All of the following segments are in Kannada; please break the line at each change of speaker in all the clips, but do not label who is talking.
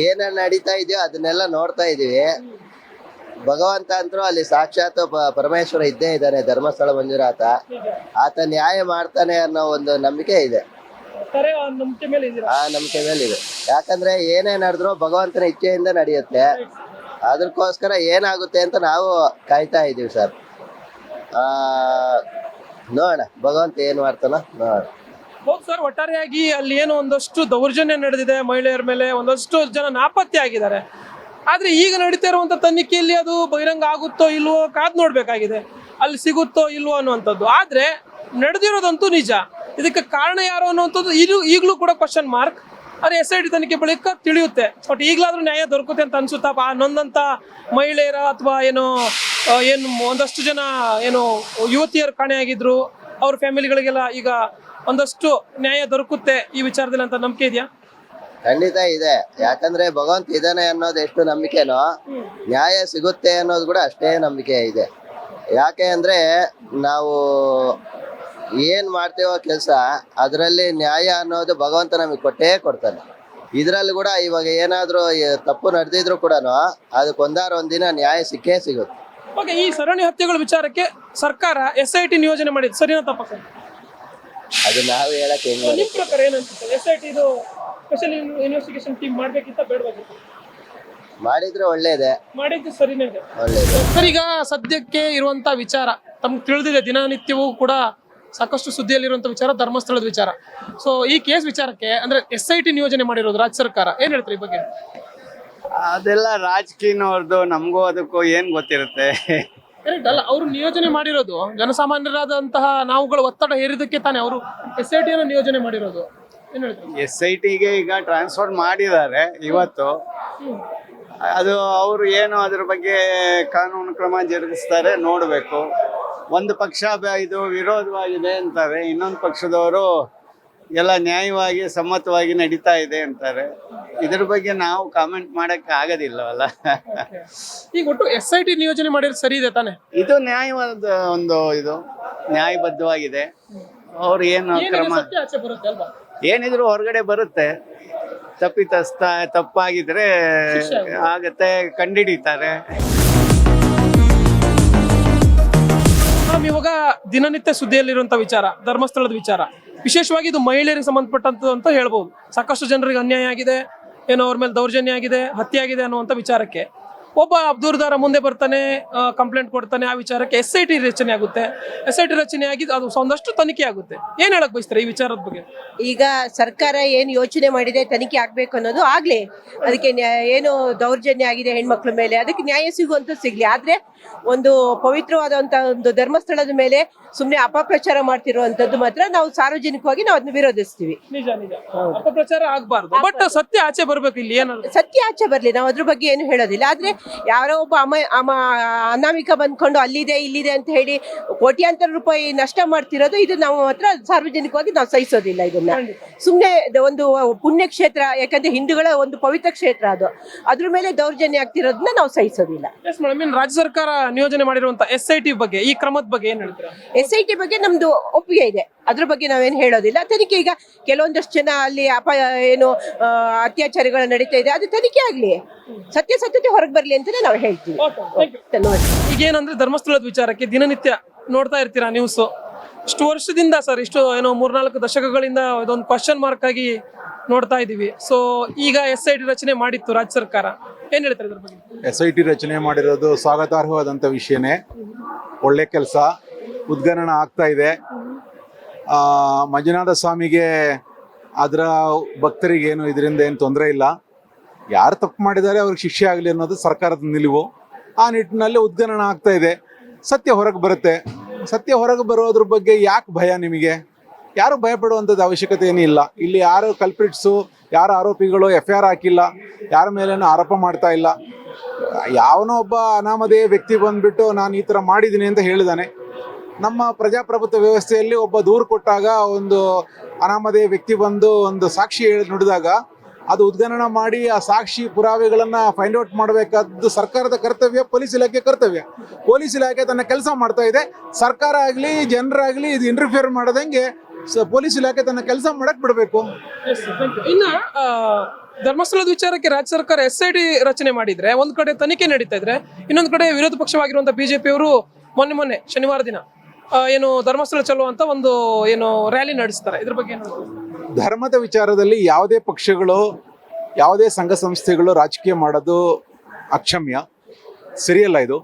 ಏನೇನ್ ನಡೀತಾ ಇದೆಯೋ ಅದನ್ನೆಲ್ಲ ನೋಡ್ತಾ ಇದೀವಿ. ಭಗವಂತ ಅಂತೂ ಅಲ್ಲಿ ಸಾಕ್ಷಾತ್ ಪರಮೇಶ್ವರ ಇದ್ದೇ ಇದ್ದಾನೆ, ಧರ್ಮಸ್ಥಳ ಮಂಜುನಾಥ. ಆತ ನ್ಯಾಯ ಮಾಡ್ತಾನೆ ಅನ್ನೋ ಒಂದು ನಂಬಿಕೆ ಇದೆ, ಆ ನಂಬಿಕೆ ಮೇಲೆ ಇದೆ. ಯಾಕಂದ್ರೆ ಏನೇ ನಡೆದ್ರು ಭಗವಂತನ ಇಚ್ಛೆಯಿಂದ ನಡೆಯುತ್ತೆ. ಅದಕ್ಕೋಸ್ಕರ ಏನಾಗುತ್ತೆ ಅಂತ ನಾವು ಕಾಯ್ತಾ ಇದೀವಿ ಸರ್. ನೋಡೋಣ ಭಗವಂತ ಏನ್ ಮಾಡ್ತಾನ ನೋಡೋಣ.
ಹೌದು ಸರ್, ಒಟ್ಟಾರೆಯಾಗಿ ಅಲ್ಲಿ ಏನು ಒಂದಷ್ಟು ದೌರ್ಜನ್ಯ ನಡೆದಿದೆ, ಮಹಿಳೆಯರ ಮೇಲೆ ಒಂದಷ್ಟು ಜನ ನಾಪತ್ತೆ ಆಗಿದ್ದಾರೆ. ಆದ್ರೆ ಈಗ ನಡೀತಾ ಇರುವಂತ ತನಿಖೆಯಲ್ಲಿ ಅದು ಬಹಿರಂಗ ಆಗುತ್ತೋ ಇಲ್ವೋ ಕಾದ್ ನೋಡ್ಬೇಕಾಗಿದೆ, ಅಲ್ಲಿ ಸಿಗುತ್ತೋ ಇಲ್ವೋ ಅನ್ನುವಂಥದ್ದು. ಆದ್ರೆ ನಡೆದಿರೋದಂತೂ ನಿಜ. ಇದಕ್ಕೆ ಕಾರಣ ಯಾರು ಅನ್ನುವಂಥದ್ದು ಈಗಲೂ ಕೂಡ ಕ್ವಶನ್ ಮಾರ್ಕ್. ಅದೇ SIT ತನಿಖೆ ಬಳಿಕ ತಿಳಿಯುತ್ತೆ. ಬಟ್ ಈಗಲಾದ್ರೂ ನ್ಯಾಯ ದೊರಕುತ್ತೆ ಅಂತ ಅನ್ಸುತ್ತಪ್ಪ ನೊಂದಂತ ಮಹಿಳೆಯರ ಅಥವಾ ಏನು ಒಂದಷ್ಟು ಜನ ಯುವತಿಯರು ಕಾಣೆಯಾಗಿದ್ರು ಅವ್ರ ಫ್ಯಾಮಿಲಿಗಳಿಗೆಲ್ಲ ಈಗ ಒಂದಷ್ಟು ನ್ಯಾಯ ದೊರಕುತ್ತೆ ಈ ವಿಚಾರದಲ್ಲಿ ಅಂತ ನಂಬಿಕೆ ಇದೆಯಾ?
ಖಂಡಿತ ಇದೆ. ಯಾಕಂದ್ರೆ ಭಗವಂತ ಇದ್ದಾನೆ ಅನ್ನೋದು ಎಷ್ಟು ನಂಬಿಕೆನೋ, ನ್ಯಾಯ ಸಿಗುತ್ತೆ ಅನ್ನೋದು ಕೂಡ ಅಷ್ಟೇ ನಂಬಿಕೆ ಇದೆ. ಯಾಕೆ ಅಂದ್ರೆ ನಾವು ಏನ್ ಮಾಡ್ತೇವೋ ಕೆಲಸ, ಅದರಲ್ಲಿ ನ್ಯಾಯ ಅನ್ನೋದು ಭಗವಂತ ನಮಗೆ ಕೊಟ್ಟೇ ಕೊಡ್ತಾನೆ. ಇದ್ರಲ್ಲಿ ಕೂಡ ಇವಾಗ ಏನಾದ್ರೂ ತಪ್ಪು ನಡೆದಿದ್ರು ಕೂಡ ಅದಕ್ಕೆ ಒಂದಿನ ನ್ಯಾಯ ಸಿಕ್ಕೇ ಸಿಗುತ್ತೆ.
ಈ ಸರಣಿ ಹತ್ಯೆಗಳ ವಿಚಾರಕ್ಕೆ ಸರ್ಕಾರ SIT ನಿಯೋಜನೆ ಮಾಡಿದ್ದು ಸರಿನಾ ತಪ್ಪ ಸರ್?
ಅದು ನಾವು ಹೇಳಕ್ ಹೆಂಗ್
ನಿಮ್ಮ ಪ್ರಕಾರ ಏನಂತ SIT ಇದು ಸ್ಪೆಷಲ್ ಇನ್ವೆಸ್ಟಿಗೇಷನ್ ಟೀಮ್ ಮಾಡ್ಬೇಕಿತ್ತ ಬೇಡವಾಗಿತ್ತು?
ಮಾಡಿದ್ರೆ ಒಳ್ಳೇದೇ,
ಮಾಡಿದ್ದು ಸರಿನೇ ಇದೆ.
ಒಳ್ಳೇದು
ಸರ್, ಈಗ ಸದ್ಯಕ್ಕೆ ಇರುವಂತ ವಿಚಾರ ತಮ್ಗೆ ತಿಳಿದಿದೆ, ದಿನನಿತ್ಯವೂ ಕೂಡ ಸಾಕಷ್ಟು ಸುದ್ದಿಯಲ್ಲಿರುವಂತ ವಿಚಾರ ಧರ್ಮಸ್ಥಳದ ವಿಚಾರ. ಸೊ ಈ ಕೇಸ್ ವಿಚಾರಕ್ಕೆ ಅಂದ್ರೆ SIT ನಿಯೋಜನೆ ಮಾಡಿರೋದು ರಾಜ್ಯ ಸರ್ಕಾರ, ಏನ್ ಹೇಳ್ತಾರೆ ಈ ಬಗ್ಗೆ?
ಅದೆಲ್ಲ ರಾಜಕೀಯನವ್ರದ್ದು, ನಮಗೂ ಅದಕ್ಕೂ ಏನ್ ಗೊತ್ತಿರುತ್ತೆ.
ಅಲ್ಲ, ಅವರು ನಿಯೋಜನೆ ಮಾಡಿರೋದು ಜನಸಾಮಾನ್ಯರಾದಂತಹ ನಾವುಗಳ ಒತ್ತಡ ಹೇರಿದಕ್ಕೆ ತಾನೇ ಅವರು SIT ಅನ್ನು ನಿಯೋಜನೆ ಮಾಡಿರೋದು. ಏನ್ ಹೇಳ್ತಾರೆ?
SITಗೆ ಈಗ ಟ್ರಾನ್ಸ್ಫರ್ ಮಾಡಿದ್ದಾರೆ ಇವತ್ತು. ಅದು ಅವರು ಏನು ಅದ್ರ ಬಗ್ಗೆ ಕಾನೂನು ಕ್ರಮ ಜರುಗಿಸ್ತಾರೆ ನೋಡಬೇಕು. ಒಂದು ಪಕ್ಷ ಇದು ವಿರೋಧವಾಗಿದೆ ಅಂತಾರೆ, ಇನ್ನೊಂದು ಪಕ್ಷದವರು ಎಲ್ಲ ನ್ಯಾಯವಾಗಿ ಸಮ್ಮತವಾಗಿ ನಡೀತಾ ಇದೆ ಅಂತಾರೆ. ಇದ್ರ ಬಗ್ಗೆ ನಾವು ಕಾಮೆಂಟ್ ಮಾಡಕ್ಕೆ ಆಗೋದಿಲ್ಲವಲ್ಲ.
ಈಗ ಒಟ್ಟು SIT ನಿಯೋಜನೆ ಮಾಡಿದ್ರೆ ಸರಿ ಇದೆ ತಾನೆ?
ಇದು ನ್ಯಾಯವಾದ ಒಂದು ನ್ಯಾಯಬದ್ಧವಾಗಿದೆ. ಅವ್ರು ಏನು ಕ್ರಮ
ಆಚೆ ಬರುತ್ತೆ ಅಲ್ವಾ?
ಏನಿದ್ರು ಹೊರಗಡೆ ಬರುತ್ತೆ. ತಪ್ಪಾಗಿದ್ರೆ ಆಗತ್ತೆ, ಕಂಡಿಡಿತಾರೆ.
ಇವಾಗ ದಿನನಿತ್ಯ ಸುದ್ದಿಯಲ್ಲಿರುವಂತ ವಿಚಾರ ಧರ್ಮಸ್ಥಳದ ವಿಚಾರ, ವಿಶೇಷವಾಗಿ ಇದು ಮಹಿಳೆಯರಿಗೆ ಸಂಬಂಧಪಟ್ಟಂತ ಅಂತ ಹೇಳ್ಬೋದು. ಸಾಕಷ್ಟು ಜನರಿಗೆ ಅನ್ಯಾಯ ಆಗಿದೆ, ಅವ್ರ ಮೇಲೆ ದೌರ್ಜನ್ಯ ಆಗಿದೆ, ಹತ್ಯೆ ಆಗಿದೆ ಅನ್ನುವಂಥ ವಿಚಾರಕ್ಕೆ ಒಬ್ಬ ದೂರದಾರ ಮುಂದೆ ಬರ್ತಾನೆ, ಕಂಪ್ಲೇಂಟ್ ಕೊಡ್ತಾನೆ. ಆ ವಿಚಾರಕ್ಕೆ SIT ರಚನೆ ಆಗುತ್ತೆ. SIT ರಚನೆ ಆಗಿ ಅದು ಒಂದಷ್ಟು ತನಿಖೆ ಆಗುತ್ತೆ. ಏನ್ ಹೇಳಕ್ ಬಯಸ್ತಾರೆ ಈ ವಿಚಾರದ ಬಗ್ಗೆ?
ಈಗ ಸರ್ಕಾರ ಏನ್ ಯೋಚನೆ ಮಾಡಿದೆ ತನಿಖೆ ಆಗ್ಬೇಕು ಅನ್ನೋದು ಆಗ್ಲಿ. ಅದಕ್ಕೆ ಏನು ದೌರ್ಜನ್ಯ ಆಗಿದೆ ಹೆಣ್ಮಕ್ಳ ಮೇಲೆ, ಅದಕ್ಕೆ ನ್ಯಾಯ ಸಿಗುವಂತ ಸಿಗ್ಲಿ. ಆದ್ರೆ ಒಂದು ಪವಿತ್ರವಾದಂತ ಒಂದು ಧರ್ಮಸ್ಥಳದ ಮೇಲೆ ಸುಮ್ನೆ ಅಪಪ್ರಚಾರ ಮಾಡ್ತಿರುವಂತದ್ದು ಮಾತ್ರ ನಾವು ಸಾರ್ವಜನಿಕವಾಗಿ ನಾವು ಅದನ್ನ ವಿರೋಧಿಸ್ತೀವಿ.
ನಿಜ ನಿಜ, ಅಪಪ್ರಚಾರ ಆಗ್ಬಾರ್ದು. ಬಟ್ ಸತ್ಯ ಆಚೆ ಬರ್ಬೇಕು. ಇಲ್ಲಿ ಏನಾದ್ರು
ಸತ್ಯ ಆಚೆ ಬರ್ಲಿ, ನಾವು ಅದ್ರ ಬಗ್ಗೆ ಏನು ಹೇಳೋದಿಲ್ಲ. ಆದ್ರೆ ಯಾರೋ ಒಬ್ಬ ಅನಾಮಿಕ ಬಂದ್ಕೊಂಡು ಅಲ್ಲಿದೆ ಇಲ್ಲಿದೆ ಅಂತ ಹೇಳಿ ಕೋಟ್ಯಾಂತರ ರೂಪಾಯಿ ನಷ್ಟ ಮಾಡ್ತಿರೋದು, ಇದು ನಾವು ಮಾತ್ರ ಸಾರ್ವಜನಿಕವಾಗಿ ನಾವು ಸಹಿಸೋದಿಲ್ಲ. ಇದನ್ನ ಸುಮ್ನೆ ಒಂದು ಪುಣ್ಯ ಕ್ಷೇತ್ರ, ಯಾಕಂದ್ರೆ ಹಿಂದೂಗಳ ಒಂದು ಪವಿತ್ರ ಕ್ಷೇತ್ರ ಅದು, ಅದ್ರ ಮೇಲೆ ದೌರ್ಜನ್ಯ ಆಗ್ತಿರೋದನ್ನ ನಾವು ಸಹಿಸೋದಿಲ್ಲ.
ರಾಜ್ಯ ಸರ್ಕಾರ ನಿಯೋಜನೆ ಮಾಡಿರುವಂತ SIT ಬಗ್ಗೆ, ಈ ಕ್ರಮದ ಬಗ್ಗೆ ಏನ್ ಹೇಳ್ತೀರಾ?
SIT ಬಗ್ಗೆ ನಮ್ದು ಒಪ್ಪಿಗೆ ಇದೆ, ಅದ್ರ ಬಗ್ಗೆ ನಾವೇನು ಹೇಳೋದಿಲ್ಲ. ತನಿಖೆ ಈಗ ಕೆಲವೊಂದಷ್ಟು ಜನ ಅಲ್ಲಿ ಅತ್ಯಾಚಾರಗಳು ನಡೀತಾ ಇದೆ, ಅದು ತನಿಖೆ ಆಗ್ಲಿ, ಸತ್ಯತೆ ಹೊರಗೆ ಬರ್ಲಿ ಅಂತಾನೆ ನಾವು ಹೇಳ್ತೀವಿ.
ಈಗ ಏನಂದ್ರೆ ಧರ್ಮಸ್ಥಳದ ವಿಚಾರಕ್ಕೆ ದಿನನಿತ್ಯ ನೋಡ್ತಾ ಇರ್ತೀರಾ ನ್ಯೂಸ್. ಇಷ್ಟು ವರ್ಷದಿಂದ ಸರ್, ಇಷ್ಟು 3-4 ದಶಕಗಳಿಂದ ಇದೊಂದು ಕ್ವಶನ್ ಮಾರ್ಕ್ ಆಗಿ ನೋಡ್ತಾ ಇದೀವಿ. ಸೊ ಈಗ SIT ರಚನೆ ಮಾಡಿತ್ತು ರಾಜ್ಯ ಸರ್ಕಾರ, ಏನ್ ಹೇಳ್ತಾರೆ ಇದ್ರ ಬಗ್ಗೆ?
SIT ರಚನೆ ಮಾಡಿರೋದು ಸ್ವಾಗತಾರ್ಹವಾದಂಥ ವಿಷಯನೇ, ಒಳ್ಳೆ ಕೆಲಸ. ಉದ್ಘಾಟನೆ ಆಗ್ತಾ ಇದೆ. ಮಂಜುನಾಥ ಸ್ವಾಮಿಗೆ ಅದರ ಭಕ್ತರಿಗೆ ಏನು ಇದರಿಂದ ಏನು ತೊಂದರೆ ಇಲ್ಲ. ಯಾರು ತಪ್ಪು ಮಾಡಿದ್ದಾರೆ ಅವ್ರಿಗೆ ಶಿಕ್ಷೆ ಆಗಲಿ ಅನ್ನೋದು ಸರ್ಕಾರದ ನಿಲುವು. ಆ ನಿಟ್ಟಿನಲ್ಲಿ ಉದ್ಘಾಟನೆ ಆಗ್ತಾ ಇದೆ. ಸತ್ಯ ಹೊರಗೆ ಬರುತ್ತೆ. ಸತ್ಯ ಹೊರಗೆ ಬರೋದ್ರ ಬಗ್ಗೆ ಯಾಕೆ ಭಯ ನಿಮಗೆ? ಯಾರು ಭಯಪಡುವಂಥದ್ದು ಅವಶ್ಯಕತೆ ಏನೂ ಇಲ್ಲ. ಇಲ್ಲಿ ಯಾರು ಕಲ್ಪ್ರಿಟ್ಸು, ಯಾರು ಆರೋಪಿಗಳು FIR ಹಾಕಿಲ್ಲ, ಯಾರ ಮೇಲೇನೂ ಆರೋಪ ಮಾಡ್ತಾ ಇಲ್ಲ. ಯಾವನೋ ಒಬ್ಬ ಅನಾಮಧೇಯ ವ್ಯಕ್ತಿ ಬಂದ್ಬಿಟ್ಟು ನಾನು ಈ ಥರ ಮಾಡಿದ್ದೀನಿ ಅಂತ ಹೇಳಿದಾನೆ. ನಮ್ಮ ಪ್ರಜಾಪ್ರಭುತ್ವ ವ್ಯವಸ್ಥೆಯಲ್ಲಿ ಒಬ್ಬ ದೂರು ಕೊಟ್ಟಾಗ, ಒಂದು ಅನಾಮಧೇಯ ವ್ಯಕ್ತಿ ಬಂದು ಒಂದು ಸಾಕ್ಷಿ ನುಡಿದಾಗ ಅದು ಉದ್ಘಾಟನೆ ಮಾಡಿ ಆ ಸಾಕ್ಷಿ ಪುರಾವೆಗಳನ್ನು ಫೈಂಡ್ ಔಟ್ ಮಾಡಬೇಕಾದ್ದು ಸರ್ಕಾರದ ಕರ್ತವ್ಯ, ಪೊಲೀಸ್ ಇಲಾಖೆ ಕರ್ತವ್ಯ. ಪೊಲೀಸ್ ಇಲಾಖೆ ತನ್ನ ಕೆಲಸ ಮಾಡ್ತಾ ಇದೆ. ಸರ್ಕಾರ ಆಗಲಿ ಜನರಾಗಲಿ ಇದು ಇಂಟರ್ಫಿಯರ್ ಮಾಡದಂಗೆ ಪೊಲೀಸ್ ಇಲಾಖೆ ತನ್ನ ಕೆಲಸ ಮಾಡಕ್ ಬಿಡಬೇಕು.
ಇನ್ನ ಧರ್ಮಸ್ಥಳದ ವಿಚಾರಕ್ಕೆ ರಾಜ್ಯ ಸರ್ಕಾರ SIT ರಚನೆ ಮಾಡಿದ್ರೆ ಒಂದ್ ಕಡೆ ತನಿಖೆ ನಡೀತಾ ಇದ್ರೆ ಇನ್ನೊಂದ್ ಕಡೆ ವಿರೋಧ ಪಕ್ಷವಾಗಿರುವಂತಹ ಬಿಜೆಪಿ ಅವರು ಮೊನ್ನೆ ಶನಿವಾರ ದಿನ ಏನು ಧರ್ಮಸ್ಥಳ ಚಲೋ ಅಂತ ಒಂದು ಏನು ರ್ಯಾಲಿ ನಡೆಸ್ತಾರೆ. ಇದ್ರ ಬಗ್ಗೆ ಏನು ಹೇಳ್ತೀರಾ?
ಧರ್ಮದ ವಿಚಾರದಲ್ಲಿ ಯಾವುದೇ ಪಕ್ಷಗಳು ಯಾವುದೇ ಸಂಘ ಸಂಸ್ಥೆಗಳು ರಾಜಕೀಯ ಮಾಡೋದು ಅಕ್ಷಮ್ಯ, ಸರಿಯಲ್ಲ. ಇದು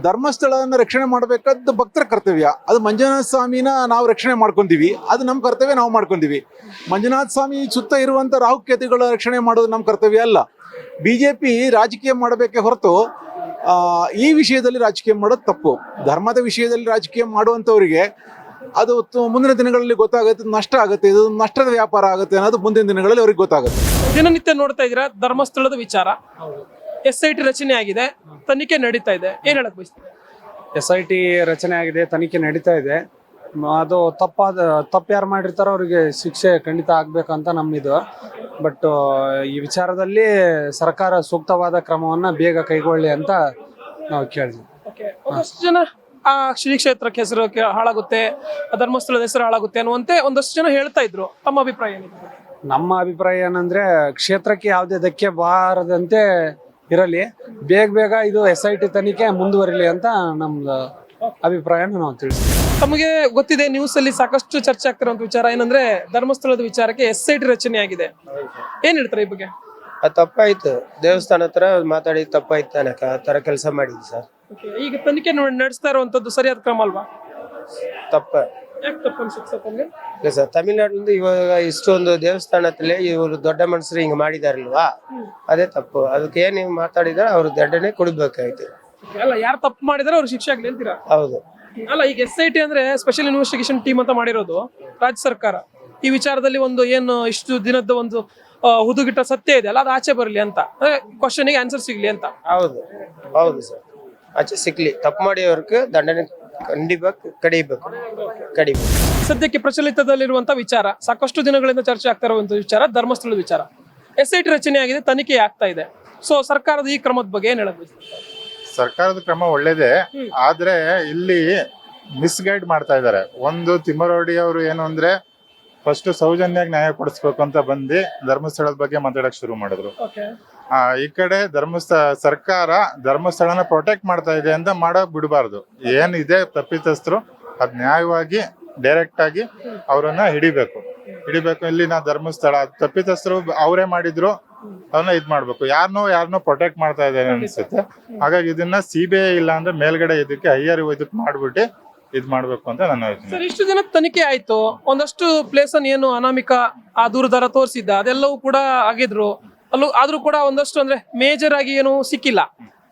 ಧರ್ಮಸ್ಥಳವನ್ನು ರಕ್ಷಣೆ ಮಾಡಬೇಕಾದ್ದು ಭಕ್ತರ ಕರ್ತವ್ಯ. ಅದು ಮಂಜುನಾಥ ಸ್ವಾಮಿನ ನಾವು ರಕ್ಷಣೆ ಮಾಡ್ಕೊಂತೀವಿ, ಅದು ನಮ್ಮ ಕರ್ತವ್ಯ, ನಾವು ಮಾಡ್ಕೊಂತೀವಿ. ಮಂಜುನಾಥ ಸ್ವಾಮಿ ಸುತ್ತ ಇರುವಂಥ ರಾಹುಕೇತುಗಳ ರಕ್ಷಣೆ ಮಾಡೋದು ನಮ್ಮ ಕರ್ತವ್ಯ ಅಲ್ಲ. BJP ರಾಜಕೀಯ ಮಾಡಬೇಕೇ ಹೊರತು ಈ ವಿಷಯದಲ್ಲಿ ರಾಜಕೀಯ ಮಾಡೋದು ತಪ್ಪು. ಧರ್ಮದ ವಿಷಯದಲ್ಲಿ ರಾಜಕೀಯ ಮಾಡುವಂಥವರಿಗೆ ಅದು ಮುಂದಿನ ದಿನಗಳಲ್ಲಿ ಗೊತ್ತಾಗುತ್ತೆ, ನಷ್ಟ ಆಗುತ್ತೆ, ಇದು ನಷ್ಟದ ವ್ಯಾಪಾರ ಆಗುತ್ತೆ ಅನ್ನೋದು ಮುಂದಿನ ದಿನಗಳಲ್ಲಿ ಅವ್ರಿಗೆ ಗೊತ್ತಾಗುತ್ತೆ.
ದಿನನಿತ್ಯ ನೋಡ್ತಾ ಇದ್ದೀರಾ ಧರ್ಮಸ್ಥಳದ ವಿಚಾರ, SIT ರಚನೆ ಆಗಿದೆ, ತನಿಖೆ ನಡೀತಾ ಇದೆ, ಏನ್ ಹೇಳಕ್ ಬಯಸ್ತೀರಾ?
SIT ರಚನೆ ಆಗಿದೆ, ತನಿಖೆ ನಡೀತಾ ಇದೆ. ಅದು ತಪ್ಪು ಯಾರು ಮಾಡಿರ್ತಾರೋ ಅವರಿಗೆ ಶಿಕ್ಷೆ ಖಂಡಿತ ಆಗ್ಬೇಕಂತ ನಮ್ಮಿದು. ಬಟ್ ಈ ವಿಚಾರದಲ್ಲಿ ಸರ್ಕಾರ ಸೂಕ್ತವಾದ ಕ್ರಮವನ್ನ ಬೇಗ ಕೈಗೊಳ್ಳಿ ಅಂತ ನಾವು ಕೇಳಿದ್ವಿ.
ಒಂದಷ್ಟು ಜನ ಆ ಶ್ರೀ ಕ್ಷೇತ್ರಕ್ಕೆ ಹೆಸರು ಹಾಳಾಗುತ್ತೆ, ಧರ್ಮಸ್ಥಳದ ಹೆಸರು ಹಾಳಾಗುತ್ತೆ ಅನ್ನುವಂತೆ ಒಂದಷ್ಟು ಜನ ಹೇಳ್ತಾ ಇದ್ರು. ತಮ್ಮ ಅಭಿಪ್ರಾಯ ಏನಿದೆ?
ನಮ್ಮ ಅಭಿಪ್ರಾಯ ಏನಂದ್ರೆ ಕ್ಷೇತ್ರಕ್ಕೆ ಯಾವುದೇ ಧಕ್ಕೆ ಬಾರದಂತೆ ಇರಲಿ, ಬೇಗ ಇದು SIT ತನಿಖೆ ಮುಂದುವರಿಲಿ ಅಂತ ನಮ್ದು ಅಭಿಪ್ರಾಯನ ನಾವು ತಿಳಿಸ್ತೀವಿ.
ತಮಗೆ ಗೊತ್ತಿದೆ, ನ್ಯೂಸ್ ಅಲ್ಲಿ ಸಾಕಷ್ಟು ಚರ್ಚೆ ಆಗ್ತಿರುವಂತ ವಿಚಾರ ಏನಂದ್ರೆ ಧರ್ಮಸ್ಥಳದ ವಿಚಾರಕ್ಕೆ SIT ರಚನೆ ಆಗಿದೆ. ಏನ್ ಹೇಳ್ತಾರೆ ಈ ಬಗ್ಗೆ?
ಅದು ತಪ್ಪಾಯ್ತು, ದೇವಸ್ಥಾನ ಹತ್ರ ಮಾತಾಡಿ ತಪ್ಪಾಯ್ತು ಅನ್ನಕ ಆ ತರ ಕೆಲಸ ಮಾಡಿದ್ವಿ ಸರ್.
ಈಗ ತನಿಖೆ ನಡೆಸ್ತಾ ಇರುವಂತದ್ದು ಸರಿಯಾದ ಕ್ರಮ ಅಲ್ವಾ?
ತಪ್ಪ
ಯಾಕೆ ತಪ್ಪು ಅನ್ಸುತ್ತೆ ತಮಗೆ?
ಇಲ್ಲ ಸರ್, ತಮಿಳ್ನಾಡಿನಿಂದ ಇವಾಗ ಇಷ್ಟೊಂದು ದೇವಸ್ಥಾನದಲ್ಲಿ ಇವರು ದೊಡ್ಡ ಮನುಷ್ಯರು ಹಿಂಗ್ ಮಾಡಿದಾರಲ್ವಾ, ಅದೇ ತಪ್ಪು. ಅದಕ್ಕೆ ಏನ್ ನೀವು ಮಾತಾಡಿದಾರೆ ಅವ್ರ ದಂಡನೆ ಕೊಡ್ಬೇಕಾಯ್ತು.
ಅಲ್ಲ, ಯಾರು ತಪ್ಪು ಮಾಡಿದಾರೆ ಅವ್ರು ಶಿಕ್ಷೆ ಆಗ್ಲಿ ಅಂತೀರಾ?
ಹೌದು.
ಅಲ್ಲ, ಈಗ SIT ಅಂದ್ರೆ ಸ್ಪೆಷಲ್ ಇನ್ವೆಸ್ಟಿಗೇಷನ್ ಟೀಮ್ ಅಂತ ಮಾಡಿರೋದು ರಾಜ್ಯ ಸರ್ಕಾರ. ಈ ವಿಚಾರದಲ್ಲಿ ಒಂದು ಏನು ಇಷ್ಟು ದಿನದ ಒಂದು ಹುದುಗಿಟ್ಟ ಸತ್ಯ ಇದೆ ಅಲ್ಲ, ಅದು ಆಚೆ ಬರಲಿ ಅಂತ, ಕ್ವಶನ್ಗೆ ಆನ್ಸರ್ ಸಿಗ್ಲಿ ಅಂತ.
ಹೌದು ಸರ್, ಆಚೆ ಸಿಕ್ಲಿ. ತಪ್ಪು ಮಾಡಿಯವ್ರಿಗೆ ದಂಡನೆ ಕಡಿಬೇಕು.
ಸದ್ಯಕ್ಕೆ ಪ್ರಚಲಿತದಲ್ಲಿರುವಂತ ವಿಚಾರ, ಸಾಕಷ್ಟು ದಿನಗಳಿಂದ ಚರ್ಚೆ ಆಗ್ತಾ ಇರುವಂತ ವಿಚಾರ, ಧರ್ಮಸ್ಥಳದ ವಿಚಾರ. SIT ರಚನೆ ಆಗಿದೆ, ತನಿಖೆ ಆಗ್ತಾ ಇದೆ. ಸೊ ಸರ್ಕಾರದ ಈ ಕ್ರಮದ ಬಗ್ಗೆ ಏನ್ ಹೇಳಬೇಕು?
ಸರ್ಕಾರದ ಕ್ರಮ ಒಳ್ಳೇದೇ, ಆದ್ರೆ ಇಲ್ಲಿ ಮಿಸ್ಗೈಡ್ ಮಾಡ್ತಾ ಇದ್ದಾರೆ. ಒಂದು ತಿಮ್ಮರೋಡಿ ಅವರು ಏನು ಅಂದ್ರೆ ಫಸ್ಟ್ ಸೌಜನ್ಯಾಗ ನ್ಯಾಯ ಕೊಡಿಸ್ಬೇಕು ಅಂತ ಬಂದು ಧರ್ಮಸ್ಥಳದ ಬಗ್ಗೆ ಮಾತಾಡಕ್ ಶುರು ಮಾಡಿದ್ರು. ಈ ಕಡೆ ಸರ್ಕಾರ ಧರ್ಮಸ್ಥಳನ ಪ್ರೊಟೆಕ್ಟ್ ಮಾಡ್ತಾ ಇದೆ ಅಂತ ಮಾಡಕ್ ಬಿಡಬಾರ್ದು. ಏನಿದೆ ತಪ್ಪಿತಸ್ಥರು ಅದ್ ನ್ಯಾಯವಾಗಿ ಡೈರೆಕ್ಟ್ ಆಗಿ ಅವರನ್ನ ಹಿಡಿಬೇಕು. ಇಲ್ಲಿನ ಧರ್ಮಸ್ಥಳ ತಪ್ಪಿತಸ್ಥರು ಅವರೇ ಮಾಡಿದ್ರು, ಅವನ್ನ ಇದ್ ಮಾಡ್ಬೇಕು. ಯಾರನ್ನೋ ಪ್ರೊಟೆಕ್ಟ್ ಮಾಡ್ತಾ ಇದ್ದಾರೆ ಅನ್ಸುತ್ತೆ. ಹಾಗಾಗಿ ಇದನ್ನ CBI ಇಲ್ಲ ಅಂದ್ರೆ ಮೇಲ್ಗಡೆ ಇದಕ್ಕೆ ಹೈಯರ್ ಇದಕ್ಕೆ ಮಾಡ್ಬಿಟ್ಟು ಇದ್ ಮಾಡ್ಬೇಕು ಅಂತ ನನ್ನ ಯೋಚನೆ.
ಸರ್, ಇಷ್ಟು ದಿನ ತನಿಖೆ ಆಯ್ತು, ಒಂದಷ್ಟು ಪ್ಲೇಸ್ ಅನ್ನು ಏನು ಅನಾಮಿಕ ಆ ದೂರದಾರ ತೋರಿಸಿದ್ದ ಅದೆಲ್ಲವೂ ಕೂಡ ಆಗಿದ್ರು ಆದ್ರೂ ಕೂಡ ಒಂದಷ್ಟು ಅಂದ್ರೆ ಮೇಜರ್ ಆಗಿ ಏನು ಸಿಕ್ಕಿಲ್ಲ.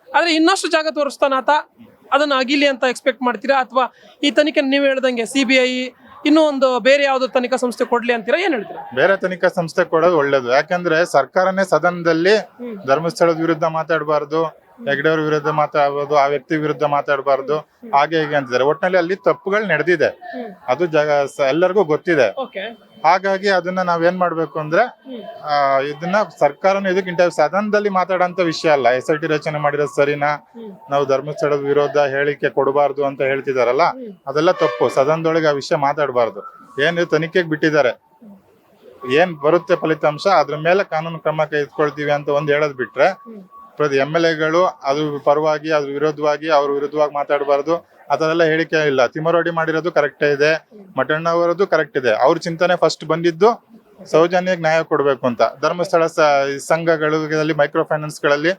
ಆದ್ರೆ ಇನ್ನಷ್ಟು ಜಾಗ ತೋರಿಸ್ತಾನಾತ, ಅದನ್ನ ಅಗಿಲಿ ಅಂತ ಎಕ್ಸ್ಪೆಕ್ಟ್ ಮಾಡ್ತೀರಾ, ಅಥವಾ ಈ ತನಿಖೆ ನೀವು ಹೇಳ್ದಂಗೆ CBI ಇನ್ನೂ ಒಂದು ಬೇರೆ ಯಾವ್ದು ತನಿಖಾ ಸಂಸ್ಥೆ ಕೊಡ್ಲಿ ಅಂತೀರಾ? ಏನ್ ಹೇಳ್ತೀರಾ?
ಬೇರೆ ತನಿಖಾ ಸಂಸ್ಥೆ ಕೊಡೋದು ಒಳ್ಳೇದು. ಯಾಕಂದ್ರೆ ಸರ್ಕಾರನೇ ಸದನದಲ್ಲಿ ಧರ್ಮಸ್ಥಳದ ವಿರುದ್ಧ ಮಾತಾಡಬಾರ್ದು, ಹೆಗ್ಡೆಯವ್ರ ವಿರುದ್ಧ ಮಾತಾಡಬಹುದು, ಆ ವ್ಯಕ್ತಿ ವಿರುದ್ಧ ಮಾತಾಡಬಾರ್ದು, ಹಾಗೆ ಹೀಗೆ ಅಂತಿದ್ದಾರೆ. ಒಟ್ಟಿನಲ್ಲಿ ಅಲ್ಲಿ ತಪ್ಪುಗಳು ನಡೆದಿದೆ, ಅದು ಎಲ್ಲರಿಗೂ ಗೊತ್ತಿದೆ. ಹಾಗಾಗಿ ಅದನ್ನ ನಾವೇನ್ ಮಾಡ್ಬೇಕು ಅಂದ್ರೆ ಇದನ್ನ ಸರ್ಕಾರನ ಇದಕ್ಕಿಂತ ಸದನದಲ್ಲಿ ಮಾತಾಡೋಂತ ವಿಷಯ ಅಲ್ಲ. SIT ರಚನೆ ಮಾಡಿರೋದು ಸರಿನಾ, ನಾವು ಧರ್ಮಸ್ಥಳದ ವಿರೋಧ ಹೇಳಿಕೆ ಕೊಡಬಾರ್ದು ಅಂತ ಹೇಳ್ತಿದಾರಲ್ಲ, ಅದೆಲ್ಲ ತಪ್ಪು. ಸದನದೊಳಗೆ ಆ ವಿಷಯ ಮಾತಾಡಬಾರ್ದು. ಏನು ತನಿಖೆಗೆ ಬಿಟ್ಟಿದ್ದಾರೆ, ಏನ್ ಬರುತ್ತೆ ಫಲಿತಾಂಶ ಅದ್ರ ಮೇಲೆ ಕಾನೂನು ಕ್ರಮ ಕೈಗೊಳ್ತೀವಿ ಅಂತ ಒಂದ್ ಹೇಳೋದ್ ಬಿಟ್ರೆ, MLAಗಳು ಅದ್ರ ಪರವಾಗಿ ಅದ್ರ ವಿರೋಧವಾಗಿ ಅವ್ರ ವಿರುದ್ಧವಾಗಿ ಮಾತಾಡಬಾರ್ದು, ಅದೆಲ್ಲ ಹೇಳಿಕೆ ಇಲ್ಲ. ತಿಮ್ಮರೋಡಿ ಮಾಡಿರೋದು ಕರೆಕ್ಟ್ ಇದೆ, ಮಠಣ್ಣ ಅವರದ್ದು ಕರೆಕ್ಟ್ ಇದೆ. ಅವ್ರ ಚಿಂತನೆ ಫಸ್ಟ್ ಬಂದಿದ್ದು ಸೌಜನ್ಯಕ್ಕೆ ನ್ಯಾಯ ಕೊಡ್ಬೇಕು ಅಂತ. ಧರ್ಮಸ್ಥಳ ಸಂಘಗಳಲ್ಲಿ, ಮೈಕ್ರೋ ಫೈನಾನ್ಸ್ ಗಳಲ್ಲಿ